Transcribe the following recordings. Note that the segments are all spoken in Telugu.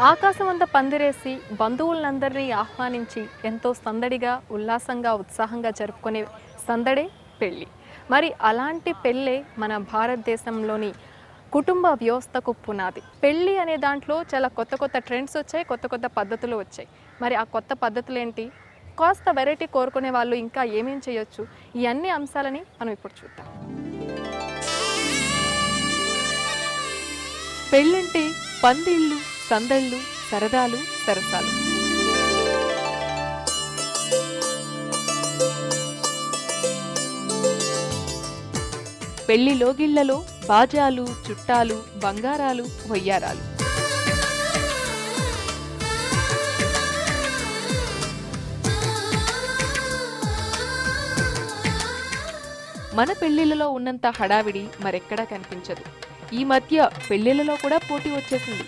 ఆకాశమంత పందిరేసి బంధువులందరినీ ఆహ్వానించి ఎంతో సందడిగా ఉల్లాసంగా ఉత్సాహంగా జరుపుకునే సందడే పెళ్ళి. మరి అలాంటి పెళ్ళే మన భారతదేశంలోని కుటుంబ వ్యవస్థకు పునాది. పెళ్ళి అనే దాంట్లో చాలా కొత్త కొత్త ట్రెండ్స్ వచ్చాయి, కొత్త కొత్త పద్ధతులు వచ్చాయి. మరి ఆ కొత్త పద్ధతులు ఏంటి, కాస్త వెరైటీ కోరుకునే వాళ్ళు ఇంకా ఏమేం చేయొచ్చు, ఈ అన్ని అంశాలని మనం ఇప్పుడు చూద్దాం. పెళ్ళంటే పందిళ్ళు, సందళ్ళు, సరదాలు, సరసాలు. పెళ్లి లోగిళ్లలో బాజాలు, చుట్టాలు, బంగారాలు, వయ్యారాలు. మన పెళ్లిళ్లలో ఉన్నంత హడావిడి మరెక్కడా కనిపించదు. ఈ మధ్య పెళ్లిళ్లలో కూడా పోటీ వచ్చేసింది.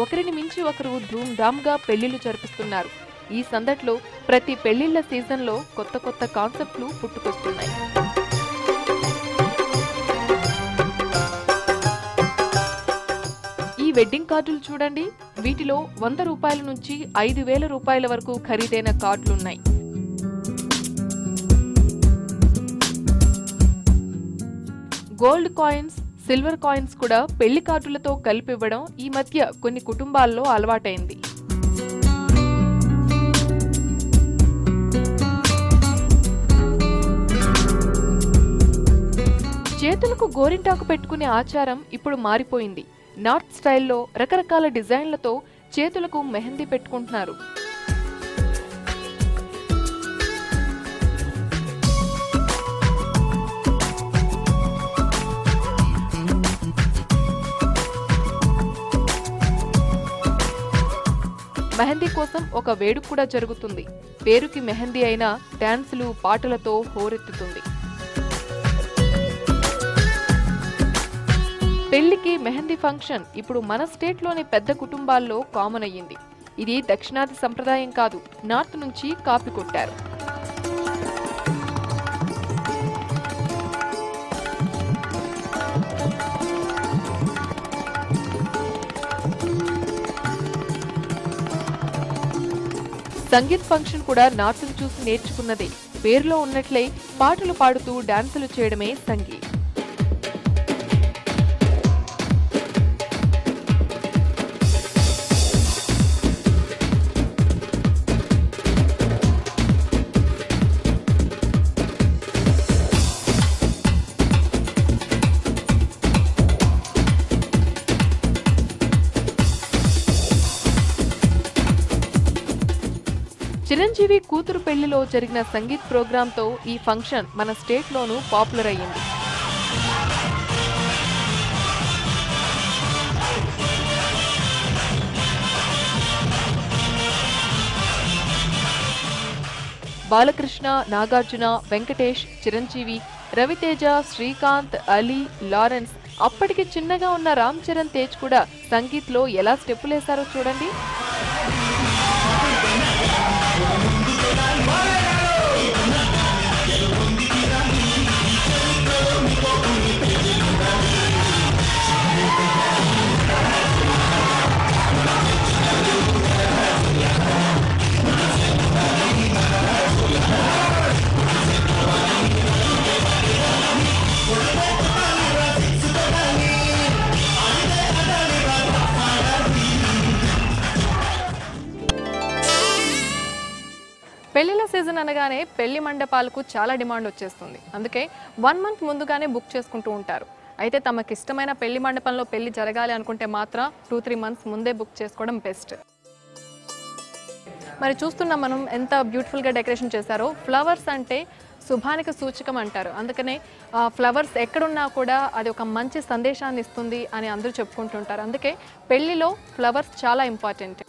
ఒకరిని మించి ఒకరు ధూమ్ధామ్గా పెళ్లిళ్లు జరిపిస్తున్నారు. ఈ సందట్లో ప్రతి పెళ్లిళ్ల సీజన్లో కొత్త కొత్త కాన్సెప్ట్లు పుట్టుకొస్తున్నాయి. ఈ వెడ్డింగ్ కార్డులు చూడండి. వీటిలో 100 రూపాయల నుంచి 5,000 రూపాయల వరకు ఖరీదైన కార్డులున్నాయి. గోల్డ్ కాయిన్స్, సిల్వర్ కాయిన్స్ కూడా పెళ్లి కార్డులతో కలిపివ్వడం ఈ మధ్య కొన్ని కుటుంబాల్లో అలవాటైంది. చేతులకు గోరింటాకు పెట్టుకునే ఆచారం ఇప్పుడు మారిపోయింది. నార్త్ స్టైల్లో రకరకాల డిజైన్లతో చేతులకు మెహందీ పెట్టుకుంటున్నారు. మెహందీ కోసం ఒక వేడుక కూడా జరుగుతుంది. పేరుకి మెహందీ అయినా డాన్సులు, పాటలతో హోరెత్తుతుంది. పెళ్లికి మెహందీ ఫంక్షన్ ఇప్పుడు మన స్టేట్లోని పెద్ద కుటుంబాల్లో కామన్ అయ్యింది. ఇది దక్షిణాది సంప్రదాయం కాదు, నార్త్ నుంచి కాపీ కొట్టారు. సంగీత్ ఫంక్షన్ కూడా నార్త్ను చూసి నేర్చుకున్నదే. పేరులో ఉన్నట్లే పాటలు పాడుతూ డాన్సులు చేయడమే సంగీత్. చిరంజీవి కూతురు పెళ్లిలో జరిగిన సంగీత్ ప్రోగ్రాంతో ఈ ఫంక్షన్ మన స్టేట్లోనూ పాపులర్ అయ్యింది. బాలకృష్ణ, నాగార్జున, వెంకటేష్, చిరంజీవి, రవితేజ, శ్రీకాంత్, అలీ, లారెన్స్, అప్పటికి చిన్నగా ఉన్న రామ్ చరణ్ తేజ్ కూడా సంగీత్లో ఎలా స్టెప్పులేశారో చూడండి. పెళ్లిళ్ళ సీజన్ అనగానే పెళ్లి మండపాలకు చాలా డిమాండ్ వచ్చేస్తుంది. అందుకే 1 మంత్ ముందుగానే బుక్ చేసుకుంటూ ఉంటారు. అయితే తమకు ఇష్టమైన పెళ్లి మండపంలో పెళ్లి జరగాలి అనుకుంటే మాత్రం 2-3 మంత్స్ ముందే బుక్ చేసుకోవడం బెస్ట్. మరి చూస్తున్నాం మనం ఎంత బ్యూటిఫుల్గా డెకరేషన్ చేశారో. ఫ్లవర్స్ అంటే శుభానికి సూచకం అంటారు. అందుకనే ఫ్లవర్స్ ఎక్కడున్నా కూడా అది ఒక మంచి సందేశాన్ని ఇస్తుంది అని అందరూ చెప్పుకుంటుంటారు. అందుకే పెళ్లిలో ఫ్లవర్స్ చాలా ఇంపార్టెంట్.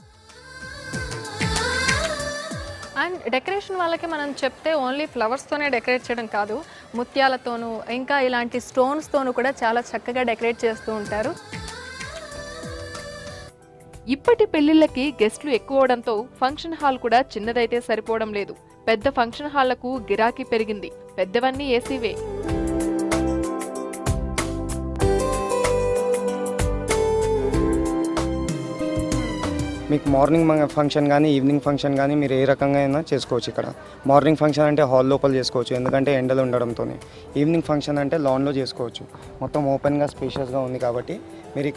అండ్ డెకరేషన్ వాళ్ళకి మనం చెప్తే ఓన్లీ ఫ్లవర్స్తోనే డెకరేట్ చేయడం కాదు, ముత్యాలతోనూ ఇంకా ఇలాంటి స్టోన్స్తోనూ కూడా చాలా చక్కగా డెకరేట్ చేస్తూ ఉంటారు. ఇప్పటి పెళ్లిళ్ళకి గెస్ట్లు ఎక్కువడంతో ఫంక్షన్ హాల్ కూడా చిన్నదైతే సరిపోవడం లేదు. పెద్ద ఫంక్షన్ హాళ్లకు గిరాకీ పెరిగింది. పెద్దవన్నీ ఏసీవే. మీకు మార్నింగ్ ఫంక్షన్ కానీ ఈవినింగ్ ఫంక్షన్ కానీ మీరు ఏ రకంగా అయినా చేసుకోవచ్చు. ఇక్కడ మార్నింగ్ ఫంక్షన్ అంటే హాల్ లోపల చేసుకోవచ్చు, ఎందుకంటే ఎండలు ఉండడంతో. ఈవినింగ్ ఫంక్షన్ అంటే లాన్లో చేసుకోవచ్చు. మొత్తం ఓపెన్గా స్పేషియస్గా ఉంది కాబట్టి మీరు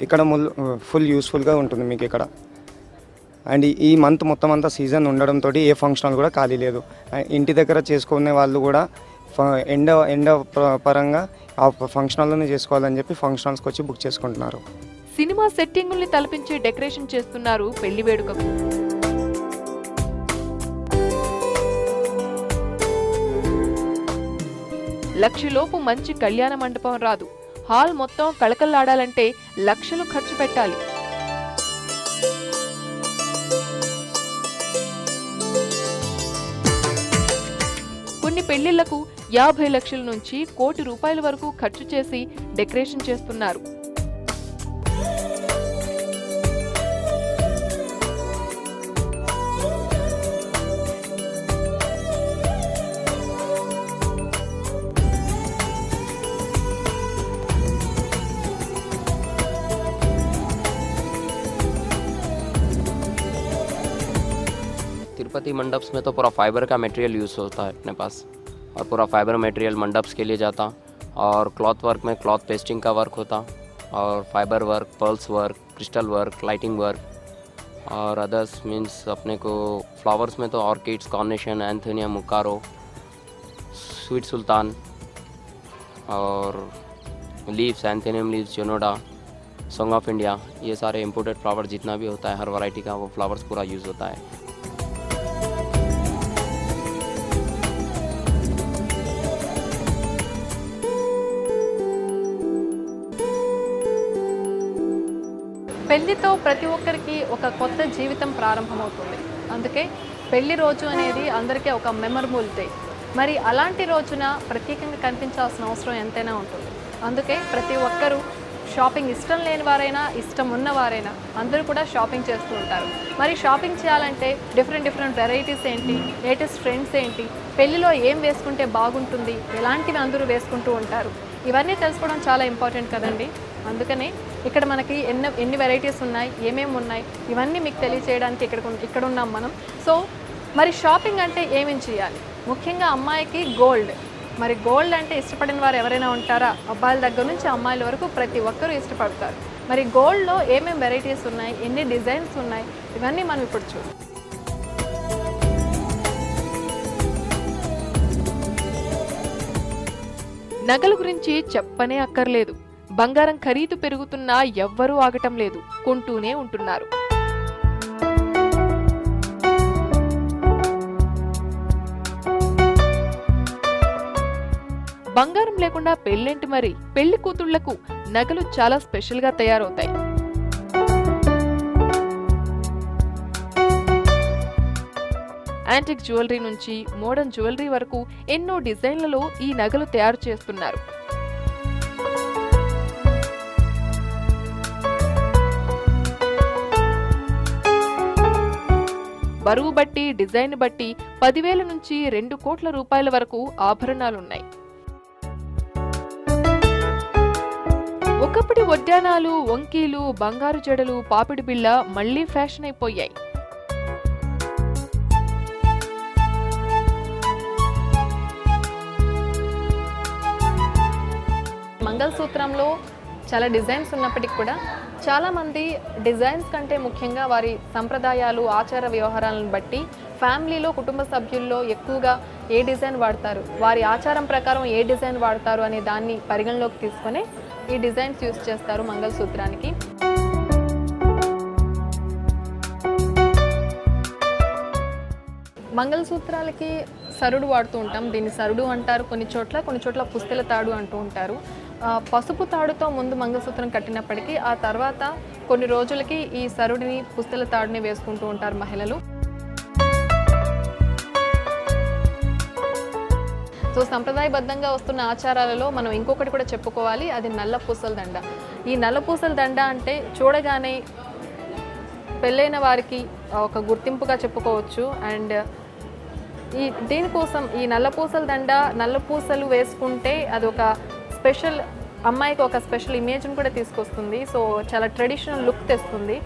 ఇక్కడ ఫుల్ యూస్ఫుల్గా ఉంటుంది మీకు ఇక్కడ. అండ్ ఈ మంత్ మొత్తం అంతా సీజన్ ఉండడంతో ఏ ఫంక్షన్లు కూడా ఖాళీ లేదు. ఇంటి దగ్గర చేసుకునే వాళ్ళు కూడా ఎండ పరంగా ఆ ఫంక్షన్ హాల్లోనే చేసుకోవాలని చెప్పి ఫంక్షన్ హాల్స్కి వచ్చి బుక్ చేసుకుంటున్నారు. సినిమా సెట్టింగుల్ని తలపించి డెకరేషన్ చేస్తున్నారు పెళ్లి వేడుకకు. లక్షలోపు మంచి కళ్యాణ మండపం రాదు. హాల్ మొత్తం కళకళలాడాలంటే లక్షలు ఖర్చు పెట్టాలి. కొన్ని పెళ్లిళ్లకు 50 లక్షల నుంచి ₹1 కోటి వరకు ఖర్చు చేసి డెకరేషన్ చేస్తున్నారు. तिरुपति मंडप्स में तो पूरा फाइबर का मटेरियल यूज़ होता है अपने पास, और पूरा फाइबर मटेरियल मंडप्स के लिए जाता, और क्लॉथ वर्क में क्लॉथ पेस्टिंग का वर्क होता, और fiber work, pearls work, crystal work, lighting work, और अदर्स मीन्स अपने को फ्लावर्स में तो ऑर्किड्स, कार्नेशन, एंथोनिया, मुकारो, स्वीट सुल्तान, और लीव्स, एंथोनियम लीव्स, जोनोडा, सॉन्ग ऑफ इंडिया, ये सारे इम्पोर्टेड फ्लावर जितना भी होता है हर वैरायटी का वो फ्लावर्स पूरा यूज़ होता है. పెళ్లితో ప్రతి ఒక్కరికి ఒక కొత్త జీవితం ప్రారంభమవుతుంది. అందుకే పెళ్లి రోజు అనేది అందరికీ ఒక మెమరబుల్ డే. మరి అలాంటి రోజున ప్రత్యేకంగా కనిపించాల్సిన అవసరం ఎంతైనా ఉంటుంది. అందుకే ప్రతి ఒక్కరూ షాపింగ్ ఇష్టం లేని వారైనా ఇష్టం ఉన్నవారైనా అందరూ కూడా షాపింగ్ చేస్తూ ఉంటారు. మరి షాపింగ్ చేయాలంటే డిఫరెంట్ వెరైటీస్ ఏంటి, లేటెస్ట్ ట్రెండ్స్ ఏంటి, పెళ్లిలో ఏం వేసుకుంటే బాగుంటుంది, ఎలాంటివి అందరూ వేసుకుంటూ ఉంటారు, ఇవన్నీ తెలుసుకోవడం చాలా ఇంపార్టెంట్ కదండి. అందుకనే ఇక్కడ మనకి ఎన్ని వెరైటీస్ ఉన్నాయి, ఏమేమి ఉన్నాయి, ఇవన్నీ మీకు తెలియచేయడానికి ఇక్కడ ఉన్నాం మనం. సో మరి షాపింగ్ అంటే ఏమేమి చేయాలి? ముఖ్యంగా అమ్మాయికి గోల్డ్. మరి గోల్డ్ అంటే ఇష్టపడిన వారు ఎవరైనా ఉంటారా? అబ్బాయిల దగ్గర నుంచి అమ్మాయిల వరకు ప్రతి ఒక్కరూ ఇష్టపడతారు. మరి గోల్డ్లో ఏమేమి వెరైటీస్ ఉన్నాయి, ఎన్ని డిజైన్స్ ఉన్నాయి, ఇవన్నీ మనం ఇప్పుడు చూద్దాం. నగల గురించి చెప్పనే అక్కర్లేదు. బంగారం ఖరీదు పెరుగుతున్నా ఎవ్వరూ ఆగటం లేదు, కొంటూనే ఉంటున్నారు. బంగారం లేకుండా పెళ్ళేంటి మరి? పెళ్లి కూతుళ్లకు నగలు చాలా స్పెషల్ గా తయారవుతాయి. యాంటిక్ జ్యువెలరీ నుంచి మోడర్న్ జ్యువెలరీ వరకు ఎన్నో డిజైన్లలో ఈ నగలు తయారు చేస్తున్నారు. బరువు బట్టి, డిజైన్ బట్టి 10,000 నుంచి ₹2 కోట్ల వరకు ఆభరణాలున్నాయి. ఒకప్పటి వడ్డానాలు, వంకీలు, బంగారు జడలు, పాపిడి బిళ్ళ మళ్లీ ఫ్యాషన్ అయిపోయాయి. మంగళసూత్రంలో చాలా డిజైన్స్ ఉన్నప్పటికీ కూడా చాలామంది డిజైన్స్ కంటే ముఖ్యంగా వారి సంప్రదాయాలు, ఆచార వ్యవహారాలను బట్టి ఫ్యామిలీలో, కుటుంబ సభ్యుల్లో ఎక్కువగా ఏ డిజైన్ వాడతారు, వారి ఆచారం ప్రకారం ఏ డిజైన్ వాడతారు అనే దాన్ని పరిగణలోకి తీసుకొని ఈ డిజైన్స్ యూస్ చేస్తారు మంగళసూత్రానికి. మంగళసూత్రాలకి సరుడు వాడుతూ ఉంటాం. దీన్ని సరుడు అంటారు కొన్ని చోట్ల పుస్తెల తాడు అంటూ ఉంటారు. పసుపు తాడుతో ముందు మంగళసూత్రం కట్టినప్పటికీ ఆ తర్వాత కొన్ని రోజులకి ఈ సరుడిని, పుస్తెల తాడుని వేసుకుంటూ ఉంటారు మహిళలు. సో సంప్రదాయబద్ధంగా వస్తున్న ఆచారాలలో మనం ఇంకొకటి కూడా చెప్పుకోవాలి, అది నల్ల పూసల దండ. ఈ నల్ల పూసల దండ అంటే చూడగానే పెళ్ళైన వారికి ఒక గుర్తింపుగా చెప్పుకోవచ్చు. అండ్ దీనికోసం ఈ నల్ల పూసల దండ, నల్ల పూసలు వేసుకుంటే అది ఒక స్పెషల్, అమ్మాయికి ఒక స్పెషల్ ఇమేజ్ని కూడా తీసుకొస్తుంది. సో చాలా ట్రెడిషనల్ లుక్ తెస్తుంది.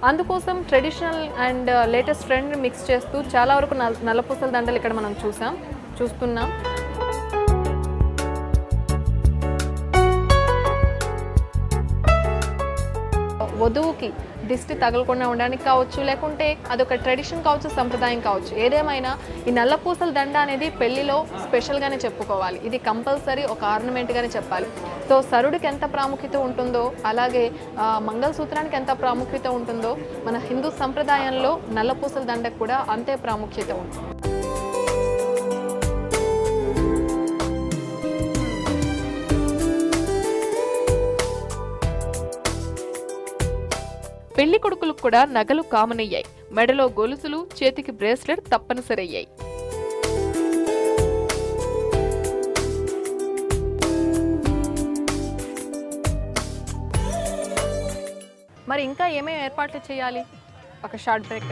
అందుకోసం traditional and latest trend mix చేస్తూ చాలా వరకు నల్లపూసల దండలు ఇక్కడ మనం చూస్తున్నాం. వధువుకి దిష్టి తగలకుండా ఉండడానికి కావచ్చు, లేకుంటే అదొక ట్రెడిషన్ కావచ్చు, సంప్రదాయం కావచ్చు, ఏదేమైనా ఈ నల్లపూసల దండ అనేది పెళ్లిలో స్పెషల్గానే చెప్పుకోవాలి. ఇది కంపల్సరీ ఒక ఆర్నమెంట్గానే చెప్పాలి. సో సరుడికి ఎంత ప్రాముఖ్యత ఉంటుందో, అలాగే మంగళసూత్రానికి ఎంత ప్రాముఖ్యత ఉంటుందో, మన హిందూ సంప్రదాయంలో నల్లపూసల దండకు కూడా అంతే ప్రాముఖ్యత ఉంటుంది. పెళ్లి కొడుకులకు కూడా నగలు కామన్ అయ్యాయి. మెడలో గొలుసులు, చేతికి బ్రేస్లెట్ తప్పనిసరయ్యాయి. మరి ఇంకా ఏమేమి ఏర్పాట్లు చేయాలి? ఒక షార్ట్ బ్రేక్.